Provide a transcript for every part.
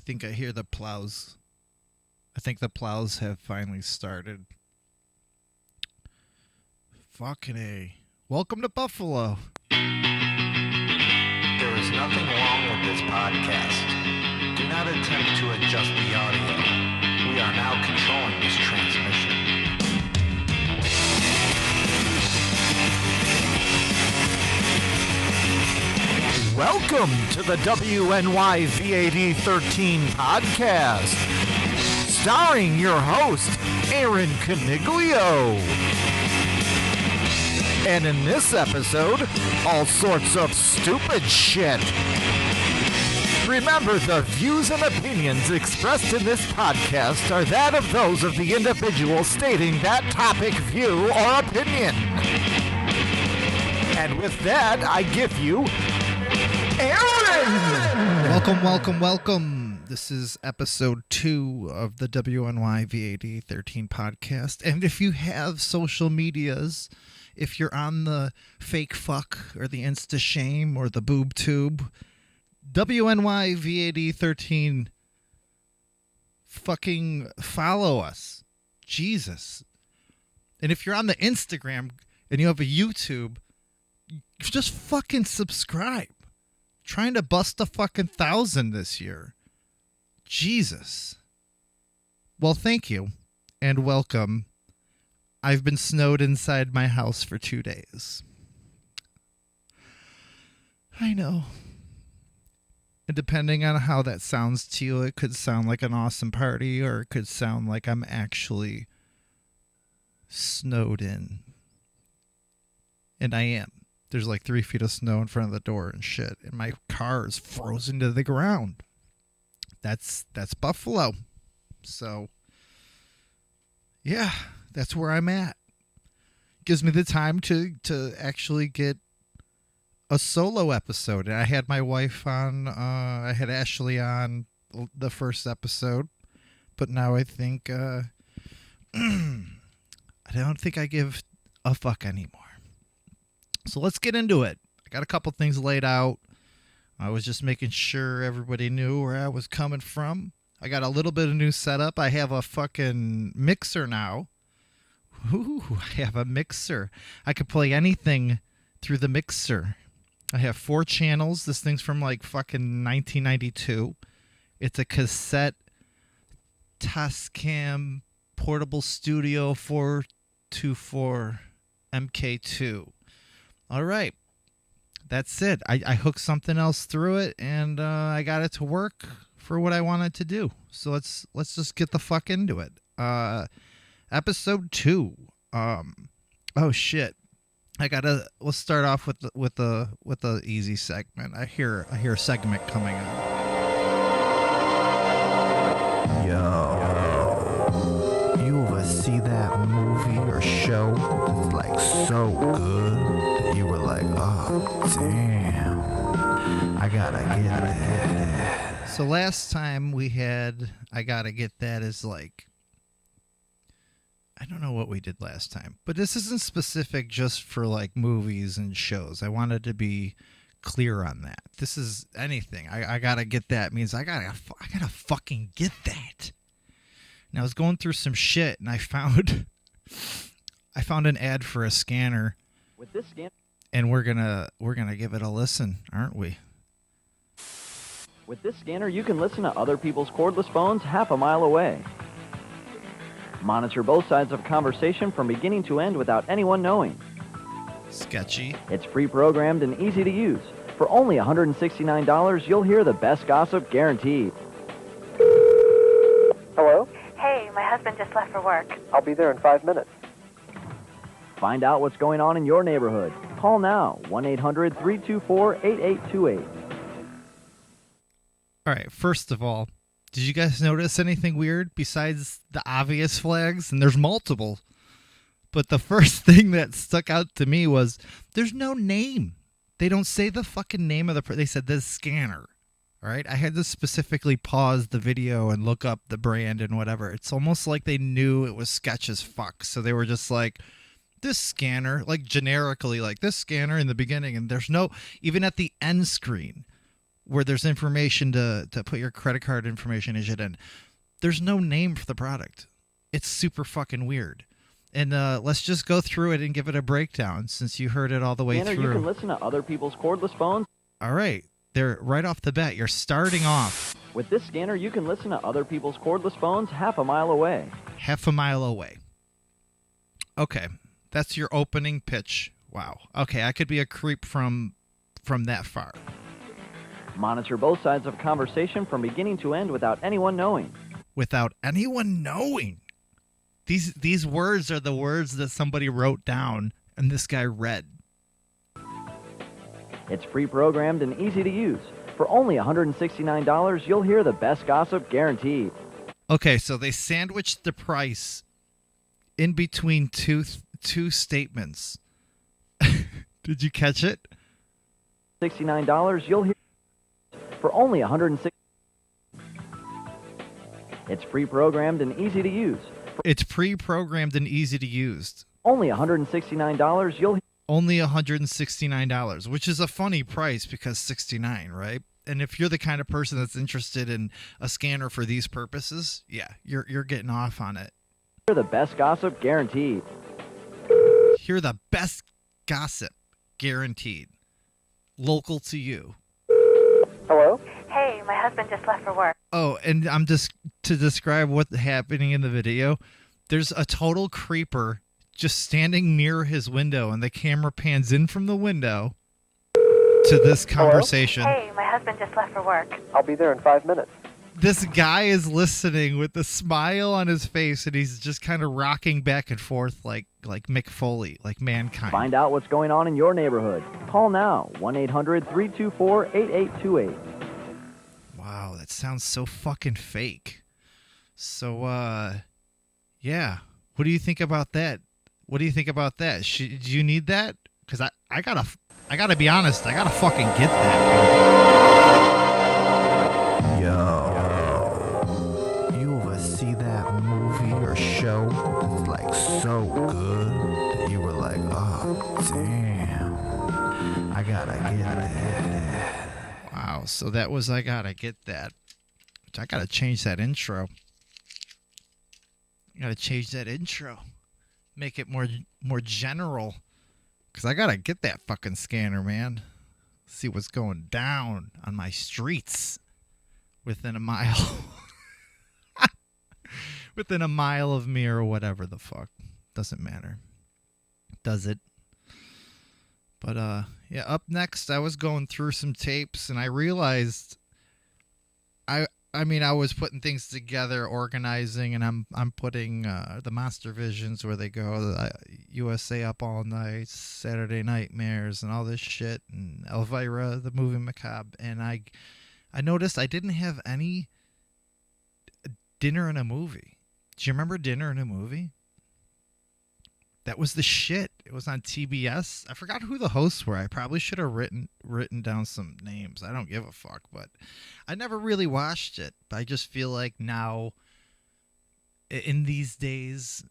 think I hear the plows. I think the plows have finally started. Fucking A. Welcome to Buffalo. There is nothing wrong with this podcast. Do not attempt to adjust the audio. We are now controlling this transmission. Welcome to the WNY VAD 13 podcast, starring your host, Aaron Caniglio. And in this episode, all sorts of stupid shit. Remember, the views and opinions expressed in this podcast are that of those of the individual stating that topic, view, or opinion. And with that, I give you Aaron! Welcome. This is episode 2 of the WNY VAD 13 podcast. And if you have social medias, if you're on the fake fuck or the Insta shame or the boob tube, WNY VAD 13, fucking follow us. Jesus. And if you're on the Instagram and you have a YouTube, just fucking subscribe. Trying to bust a fucking 1,000 this year. Jesus. Well, thank you and welcome. I've been snowed inside my house for 2 days. I know. And depending on how that sounds to you, it could sound like an awesome party or it could sound like I'm actually snowed in. And I am. There's like 3 feet of snow in front of the door and shit. And my car is frozen to the ground. That's Buffalo. So, yeah, that's where I'm at. Gives me the time to actually get a solo episode. And I had my wife on, I had Ashley on the first episode. But now I think, I don't think I give a fuck anymore. So let's get into it. I got a couple things laid out. I was just making sure everybody knew where I was coming from. I got a little bit of new setup. I have a fucking mixer now. Ooh, I have a mixer. I could play anything through the mixer. I have 4 channels. This thing's from like fucking 1992. It's a cassette Tascam portable studio 424 MK2. All right, that's it. I hooked something else through it, and I got it to work for what I wanted to do. So let's just get the fuck into it. Episode 2. Oh shit. Let's start off with the easy segment. I hear a segment coming on. Yo, you ever see that movie or show that's like so good that you were like, oh, damn, I gotta get that. So last time we had I gotta get that is like, I don't know what we did last time, but this isn't specific just for like movies and shows. I wanted to be clear on that. This is anything. I gotta get that means I gotta fucking get that. And I was going through some shit and I found an ad for a scanner. With this scan, and we're gonna give it a listen, aren't we? With this scanner, you can listen to other people's cordless phones half a mile away. Monitor both sides of a conversation from beginning to end without anyone knowing. Sketchy. It's pre-programmed and easy to use. For only $169, you'll hear the best gossip guaranteed. Hello? Hey, my husband just left for work. I'll be there in 5 minutes. Find out what's going on in your neighborhood. Call now, 1-800-324-8828. All right, first of all, did you guys notice anything weird besides the obvious flags? And there's multiple. But the first thing that stuck out to me was there's no name. They don't say the fucking name of they said the scanner. All right, I had to specifically pause the video and look up the brand and whatever. It's almost like they knew it was sketch as fuck. So they were just like, this scanner, like generically, like this scanner in the beginning. And there's no, even at the end screen, where there's information to put your credit card information and shit in. There's no name for the product. It's super fucking weird. And let's just go through it and give it a breakdown since you heard it all the way Scanner, through. you can listen to other people's cordless phones. All right. They're right off the bat. You're starting off. With this scanner, you can listen to other people's cordless phones half a mile away. Half a mile away. Okay. That's your opening pitch. Wow. Okay, I could be a creep from that far. Monitor both sides of a conversation from beginning to end without anyone knowing. Without anyone knowing. These words are the words that somebody wrote down and this guy read. It's pre-programmed and easy to use. For only $169, you'll hear the best gossip guaranteed. Okay, so they sandwiched the price in between two statements. Did you catch it? $69, you'll hear for only $160. It's pre-programmed and easy to use. It's pre-programmed and easy to use. Only $169, you'll hear. Only $169, which is a funny price because 69, right? And if you're the kind of person that's interested in a scanner for these purposes, yeah, you're getting off on it. Hear the best gossip guaranteed. Hear the best gossip guaranteed. Local to you. Hello? Hey, my husband just left for work. Oh, and I'm just to describe what's happening in the video. There's a total creeper just standing near his window, and the camera pans in from the window to this conversation. Hey, my husband just left for work. I'll be there in 5 minutes. This guy is listening with a smile on his face, and he's just kind of rocking back and forth like Mick Foley, like Mankind. Find out what's going on in your neighborhood. Call now, 1-800-324-8828. Wow, that sounds so fucking fake. So, yeah. What do you think about that? What do you think about that? Do you need that? Because I gotta be honest, I gotta fucking get that. Yo, you ever see that movie or show that's like so good that you were like, oh damn, I gotta get that. Wow, so that was I gotta get that. I gotta change that intro. I gotta change that intro. Make it more general. Because I gotta get that fucking scanner, man. See what's going down on my streets within a mile. Within a mile of me or whatever the fuck. Doesn't matter. Does it? But yeah, up next I was going through some tapes and I realized I mean, I was putting things together, organizing, and I'm putting the Monster Visions where they go, USA Up All Night, Saturday Nightmares, and all this shit, and Elvira, the movie macabre, and I noticed I didn't have any Dinner in a Movie. Do you remember Dinner in a Movie? That was the shit. It was on TBS. I forgot who the hosts were. I probably should have written down some names. I don't give a fuck, but I never really watched it. But I just feel like now, in these days,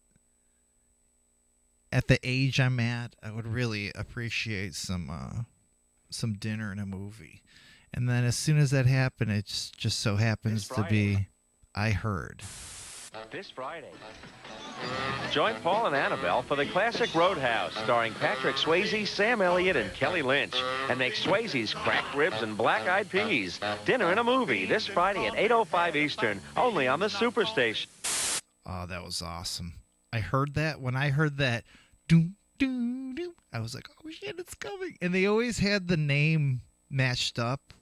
at the age I'm at, I would really appreciate some Dinner in a Movie. And then as soon as that happened, it just so happens to be I Heard. This Friday. Join Paul and Annabelle for the classic Roadhouse, starring Patrick Swayze, Sam Elliott, and Kelly Lynch, and make Swayze's cracked ribs and black-eyed peas. Dinner in a Movie this Friday at 8:05 Eastern, only on the Superstation. Oh, that was awesome. I heard that. When I heard that, doom, doom, doom, I was like, oh shit, it's coming. And they always had the name matched up.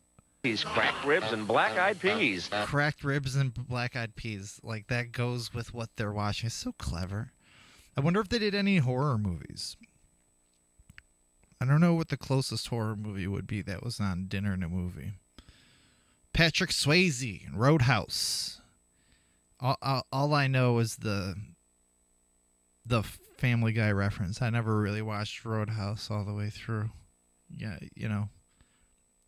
These cracked ribs and black-eyed peas. Cracked ribs and black-eyed peas. Like, that goes with what they're watching. It's so clever. I wonder if they did any horror movies. I don't know what the closest horror movie would be that was on Dinner in a Movie. Patrick Swayze, Roadhouse. All I know is the Family Guy reference. I never really watched Roadhouse all the way through. Yeah, you know,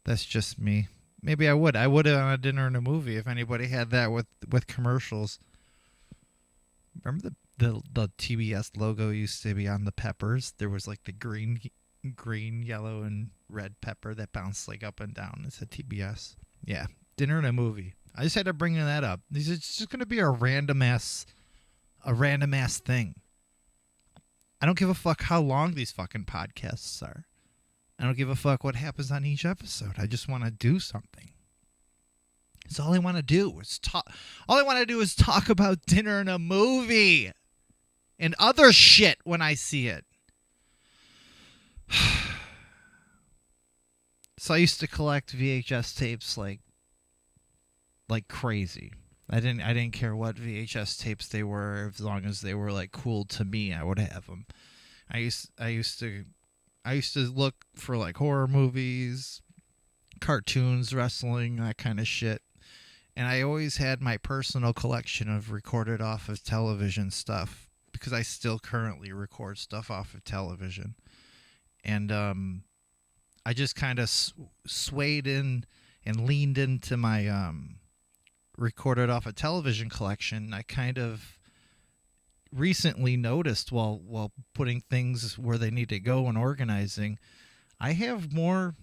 that's just me. Maybe I would. I would on a Dinner in a Movie if anybody had that with commercials. Remember the TBS logo used to be on the peppers? There was like the green green, yellow, and red pepper that bounced like up and down. It's a TBS. Yeah, dinner and a movie. I just had to bring that up. It's just gonna be a random ass thing. I don't give a fuck how long these fucking podcasts are. I don't give a fuck what happens on each episode. I just want to do something. It's all I want to do. All I want to do is talk about dinner and a movie and other shit when I see it. So I used to collect VHS tapes like crazy. I didn't care what VHS tapes they were, as long as they were like cool to me. I would have them. I used to look for like horror movies, cartoons, wrestling, that kind of shit. And I always had my personal collection of recorded off of television stuff, because I still currently record stuff off of television. And I just kind of swayed in and leaned into my recorded off of television collection. I kind of recently noticed, while putting things where they need to go and organizing, I have more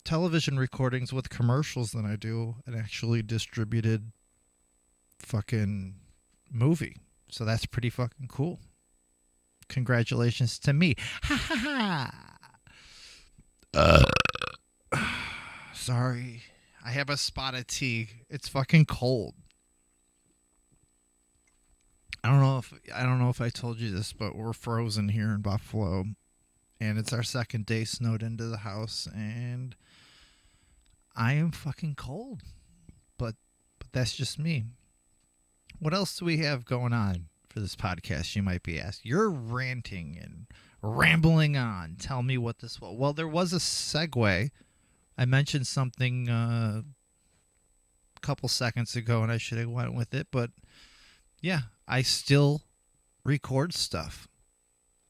television recordings with commercials than I do an actually distributed fucking movie. So that's pretty fucking cool. Congratulations to me. Ha ha ha. Sorry. I have a spot of tea. It's fucking cold. I don't know if I told you this, but we're frozen here in Buffalo, and it's our second day snowed into the house, and I am fucking cold. But that's just me. What else do we have going on for this podcast, you might be asking? You're ranting and rambling on. Tell me what this was. Well, there was a segue. I mentioned something a couple seconds ago, and I should have went with it, but yeah, I still record stuff.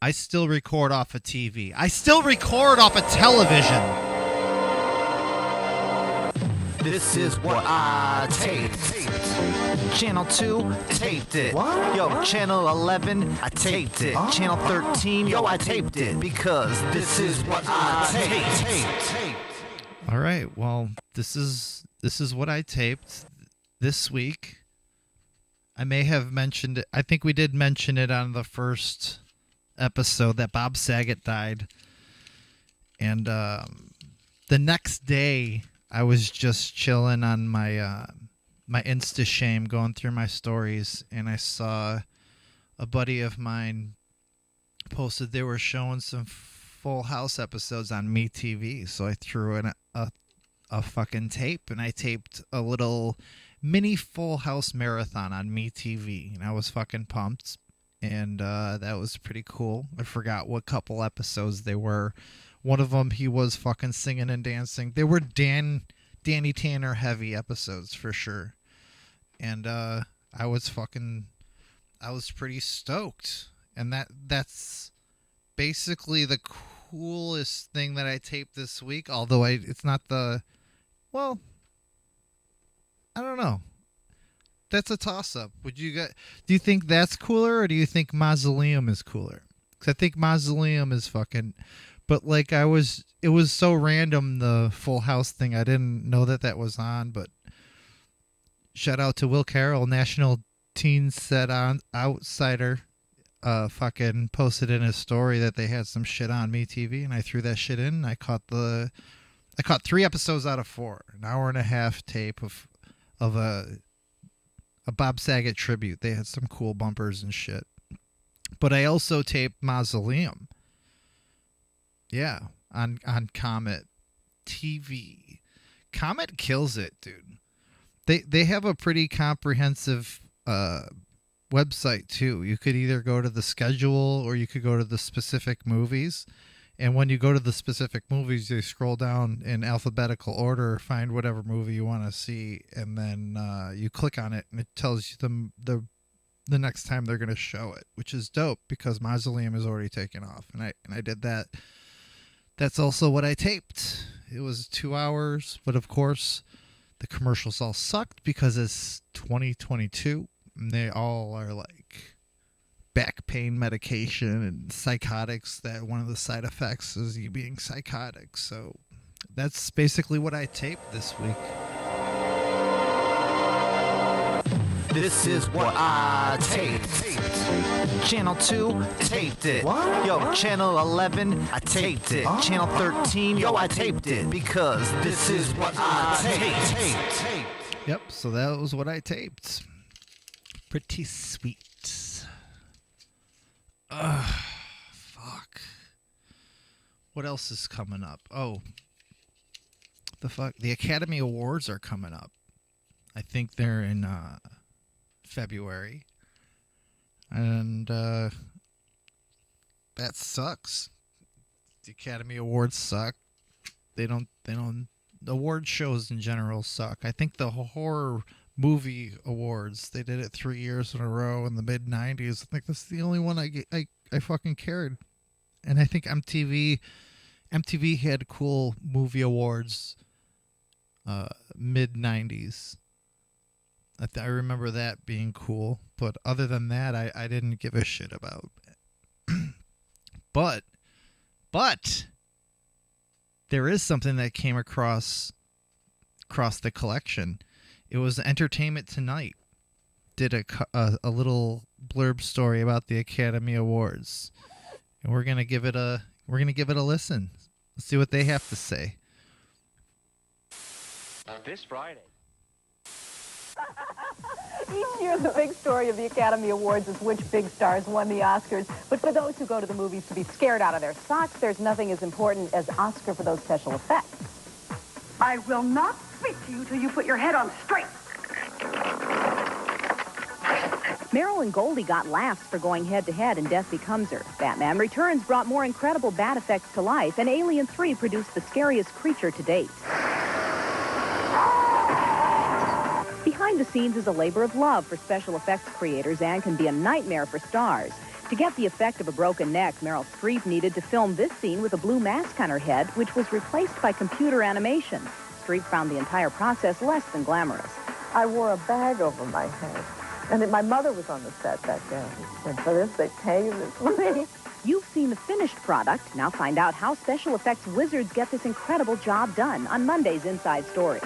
I still record off of TV. I still record off of television. This is what I taped. Channel 2, taped it. What? Yo, Channel 11, I taped it. Channel 13, yo, I taped it. Because this is what I taped. All right, well, this is what I taped this week. I may have mentioned it. I think we did mention it on the first episode that Bob Saget died. And the next day, I was just chilling on my my Insta Shame, going through my stories, and I saw a buddy of mine posted they were showing some Full House episodes on MeTV. So I threw in a fucking tape, and I taped a little mini Full House marathon on MeTV, and I was fucking pumped, and that was pretty cool. I forgot what couple episodes they were. One of them, he was fucking singing and dancing. They were Danny Tanner heavy episodes for sure, and I was pretty stoked, and that's basically the coolest thing that I taped this week. Although it's not the, well, I don't know. That's a toss-up. Do you think that's cooler, or do you think Mausoleum is cooler? Because I think Mausoleum is fucking, but like it was so random, the Full House thing. I didn't know that was on, but shout out to Will Carroll, National Teen Set on Outsider, fucking posted in his story that they had some shit on MeTV, and I threw that shit in. I caught 3 episodes out of 4, an hour and a half tape of a Bob Saget tribute. They had some cool bumpers and shit. But I also taped Mausoleum. Yeah, on Comet TV. Comet kills it, dude. They have a pretty comprehensive website too. You could either go to the schedule or you could go to the specific movies. And when you go to the specific movies, you scroll down in alphabetical order, find whatever movie you want to see, and then you click on it, and it tells you the next time they're going to show it, which is dope because Mausoleum is already taken off, and I did that. That's also what I taped. It was 2 hours, but of course, the commercials all sucked because it's 2022, and they all are like back pain medication and psychotics, that one of the side effects is you being psychotic. So that's basically what I taped this week. This is what I taped. Channel 2, taped it. What? Yo, Channel 11, I taped it. Channel 13, yo, I taped it. Because this is what I taped. Yep, so that was what I taped. Pretty sweet. Ugh, fuck. What else is coming up? Oh, the Academy Awards are coming up. I think they're in February. And that sucks. The Academy Awards suck. The award shows in general suck. I think the horror movie awards, they did it 3 years in a row in the mid 90s. I think that's the only one I fucking cared. And I think MTV had cool movie awards mid 90s. I remember that being cool, but other than that, I didn't give a shit about. But there is something that came across the collection. It was Entertainment Tonight did a little blurb story about the Academy Awards, and we're gonna give it a listen. Let's see what they have to say. This Friday. Each year, the big story of the Academy Awards is which big stars won the Oscars. But for those who go to the movies to be scared out of their socks, there's nothing as important as Oscar for those special effects. I will not speak to you till you put your head on straight. Meryl and Goldie got laughs for going head-to-head in Death Becomes Her. Batman Returns brought more incredible bat effects to life, and Alien 3 produced the scariest creature to date. Behind the scenes is a labor of love for special effects creators and can be a nightmare for stars. To get the effect of a broken neck, Meryl Streep needed to film this scene with a blue mask on her head, which was replaced by computer animation. Streep found the entire process less than glamorous. I wore a bag over my head, and my mother was on the set that day. And for this, they pay you this money. You've seen the finished product. Now find out how special effects wizards get this incredible job done on Monday's Inside Story.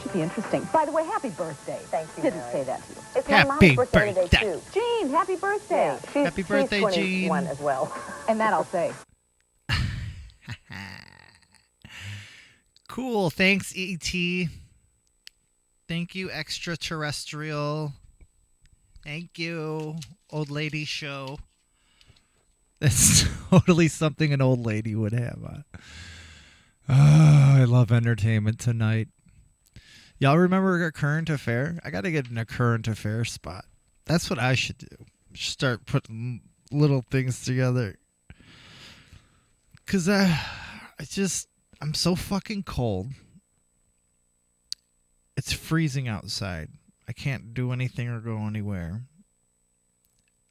Should be interesting. By the way, happy birthday. Thank you, Didn't Mary. say that to you. It's my Happy mom's birthday today, birthday. too. Jean, happy birthday. Yeah, Happy birthday, she's Jean. 21 as well. And that I'll say. Cool. Thanks, E.T. Thank you, Extraterrestrial. Thank you, Old Lady Show. That's totally something an old lady would have on. Oh, I love Entertainment Tonight. Y'all remember A Current Affair? I got to get in a Current Affair spot. That's what I should do. Start putting little things together. Because I'm so fucking cold. It's freezing outside. I can't do anything or go anywhere.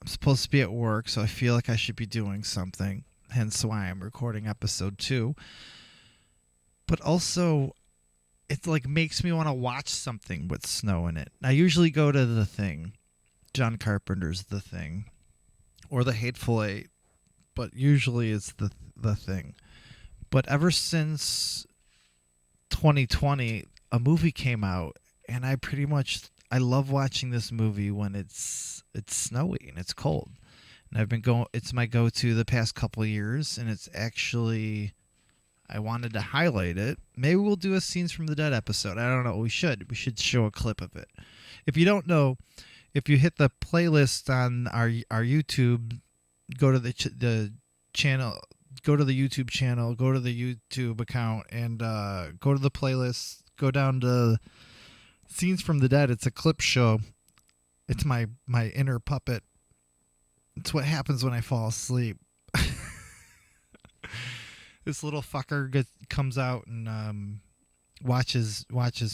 I'm supposed to be at work, so I feel like I should be doing something. Hence why I'm recording episode 2. But also, it like makes me want to watch something with snow in it. I usually go to The Thing. John Carpenter's The Thing. Or The Hateful Eight. But usually it's the Thing. But ever since 2020, a movie came out, and I love watching this movie when it's snowy and it's cold. And I've been it's my go-to the past couple of years, and it's actually, I wanted to highlight it. Maybe we'll do a Scenes from the Dead episode. I don't know. We should show a clip of it. If you don't know, if you hit the playlist on our YouTube, go to the channel, go to the YouTube channel, go to the YouTube account, and go to the playlist, go down to Scenes from the Dead. It's a clip show. It's my inner puppet. It's what happens when I fall asleep. This little fucker comes out and watches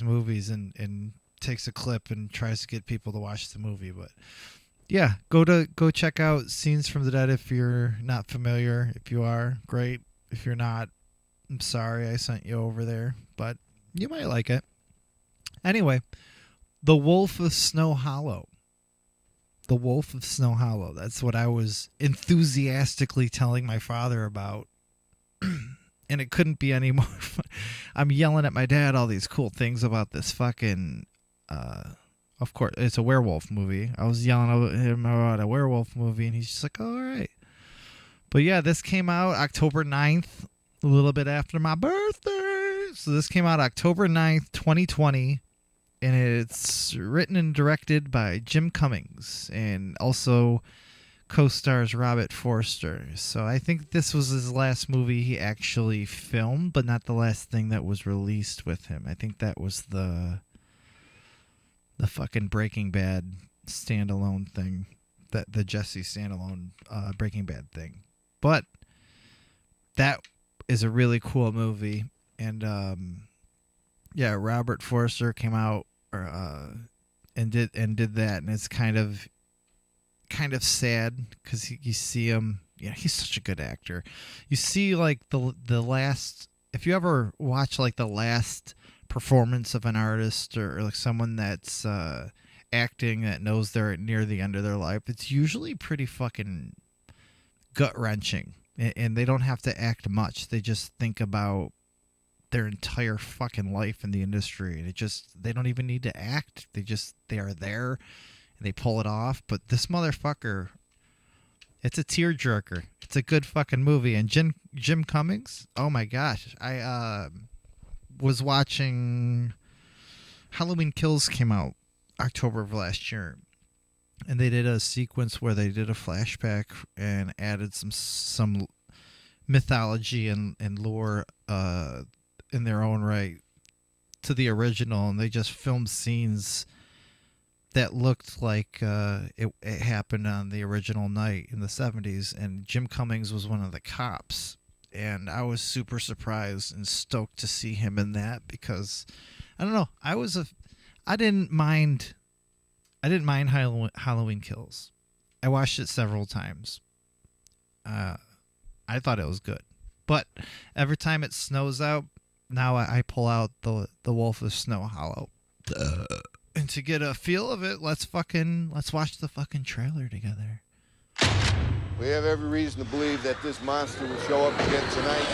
movies and takes a clip and tries to get people to watch the movie. But yeah, go check out Scenes from the Dead if you're not familiar. If you are, great. If you're not, I'm sorry I sent you over there, but you might like it. Anyway, The Wolf of Snow Hollow. The Wolf of Snow Hollow. That's what I was enthusiastically telling my father about. And it couldn't be any more fun. I'm yelling at my dad all these cool things about this fucking... of course, it's a werewolf movie. I was yelling at him about a werewolf movie, and he's just like, oh, all right. But yeah, this came out October 9th, a little bit after my birthday. So this came out October 9th, 2020. And it's written and directed by Jim Cummings, and also co-stars Robert Forster. So I think this was his last movie he actually filmed, but not the last thing that was released with him. I think that was the fucking Breaking Bad standalone thing, the Jesse standalone Breaking Bad thing. But that is a really cool movie, and yeah, Robert Forster came out and did that, and it's kind of sad because you see him. You know, he's such a good actor. You see, like the last, if you ever watch like the last performance of an artist or like someone that's acting that knows they're near the end of their life, it's usually pretty fucking gut wrenching, and they don't have to act much. They just think about their entire fucking life in the industry, and they don't even need to act. They are there and they pull it off. But this motherfucker, it's a tearjerker. It's a good fucking movie. And Jim Cummings, oh my gosh, I was watching Halloween Kills, came out October of last year, and they did a sequence where they did a flashback and added some mythology and lore in their own right to the original, and they just filmed scenes that looked like it happened on the original night in the 70s, and Jim Cummings was one of the cops, and I was super surprised and stoked to see him in that, because I don't know, I didn't mind Halloween Kills. I watched it several times. I thought it was good, but every time it snows out, now I pull out the Wolf of Snow Hollow. And to get a feel of it, let's watch the fucking trailer together. We have every reason to believe that this monster will show up again tonight.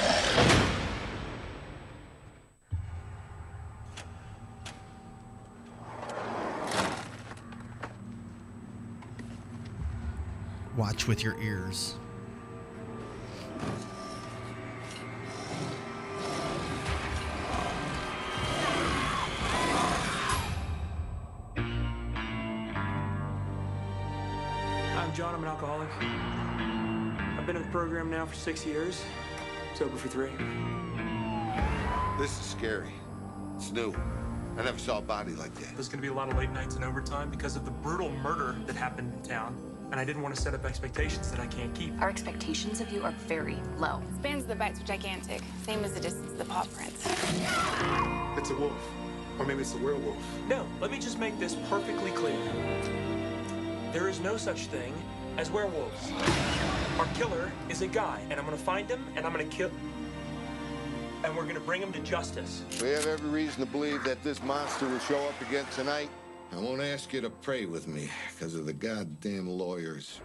Watch with your ears. I'm John, I'm an alcoholic. I've been in the program now for 6 years. Sober for 3. This is scary. It's new. I never saw a body like that. There's gonna be a lot of late nights and overtime because of the brutal murder that happened in town. And I didn't want to set up expectations that I can't keep. Our expectations of you are very low. Spans of the bites are gigantic, same as the distance of the paw prints. It's a wolf. Or maybe it's a werewolf. No, let me just make this perfectly clear. There is no such thing as werewolves. Our killer is a guy, and I'm gonna find him, and I'm gonna kill... And we're gonna bring him to justice. We have every reason to believe that this monster will show up again tonight. I won't ask you to pray with me because of the goddamn lawyers.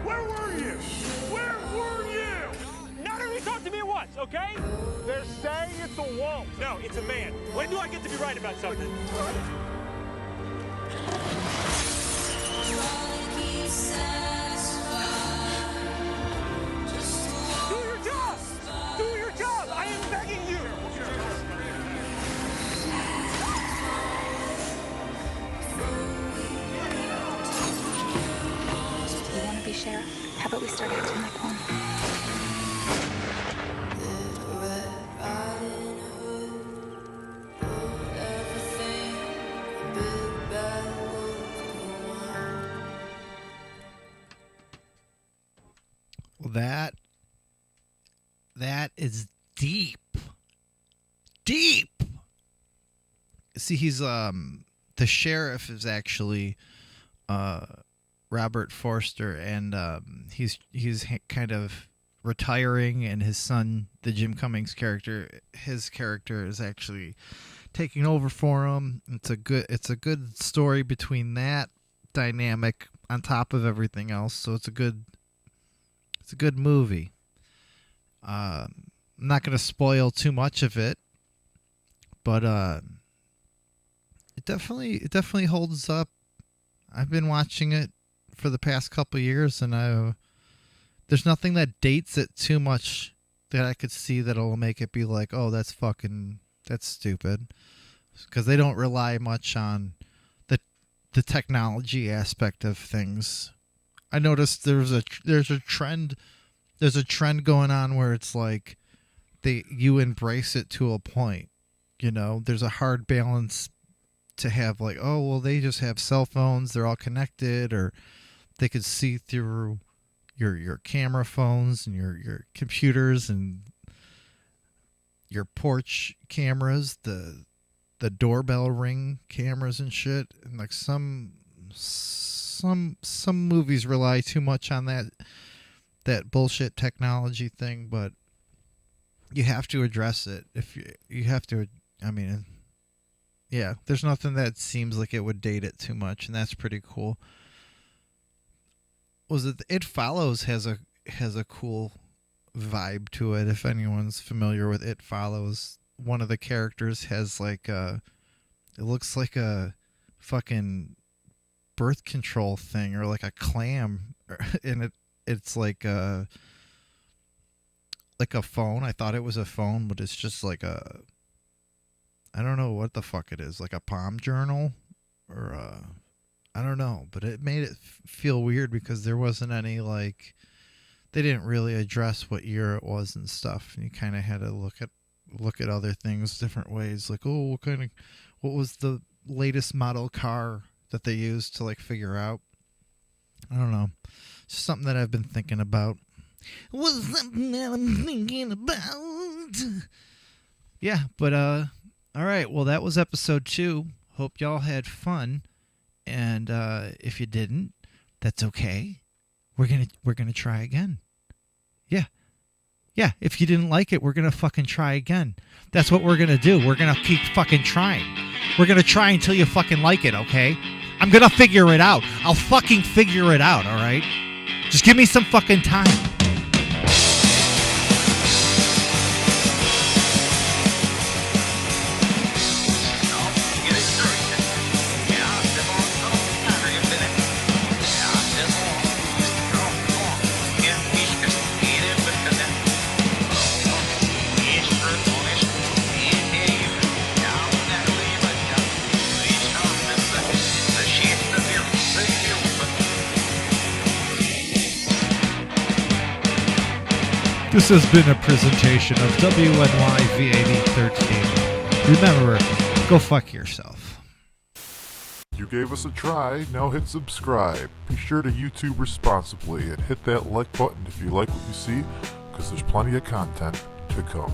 Where were you? Where were you? None of you talk to me at once, okay? They're saying it's a wolf. No, it's a man. When do I get to be right about something? Do your job! Do your job! I am begging you! You want to be sheriff? How about we start acting like one? Well, that is deep. Deep. See, he's the sheriff is actually Robert Forster, and he's kind of retiring, and his son, the Jim Cummings character, his character is actually taking over for him. It's a good story between that dynamic on top of everything else. So it's a good movie. I'm not going to spoil too much of it, but it definitely holds up. I've been watching it for the past couple years, and there's nothing that dates it too much that I could see that'll make it be like, oh, that's stupid, because they don't rely much on the technology aspect of things. I noticed there's a trend going on where it's like you embrace it to a point. You know, there's a hard balance to have, like, oh, well, they just have cell phones, they're all connected, or they could see through your camera phones and your computers and your porch cameras, the doorbell ring cameras and shit. And like some movies rely too much on that bullshit technology thing, but you have to address it. If you have to, I mean, yeah, there's nothing that seems like it would date it too much, and that's pretty cool. Was It Follows has a cool vibe to it. If anyone's familiar with It Follows, one of the characters has like it looks like a fucking birth control thing, or like a clam, and it's like a phone. I thought it was a phone, but it's just like I don't know what the fuck it is, like a palm journal, or I don't know, but it made it feel weird because there wasn't any, like, they didn't really address what year it was and stuff, and you kind of had to look at other things different ways, like, oh, what was the latest model car that they used to, like, figure out. I don't know. It's just something that I've been thinking about. Was something that I'm thinking about. Yeah, but all right. Well, that was episode 2. Hope y'all had fun. And if you didn't, that's okay. We're gonna try again. Yeah. If you didn't like it, we're gonna fucking try again. That's what we're gonna do. We're gonna keep fucking trying. We're gonna try until you fucking like it. Okay? I'm gonna figure it out. I'll fucking figure it out. All right? Just give me some fucking time. This has been a presentation of WNY VAD13. Remember, go fuck yourself. You gave us a try, now hit subscribe. Be sure to YouTube responsibly and hit that like button if you like what you see, because there's plenty of content to come.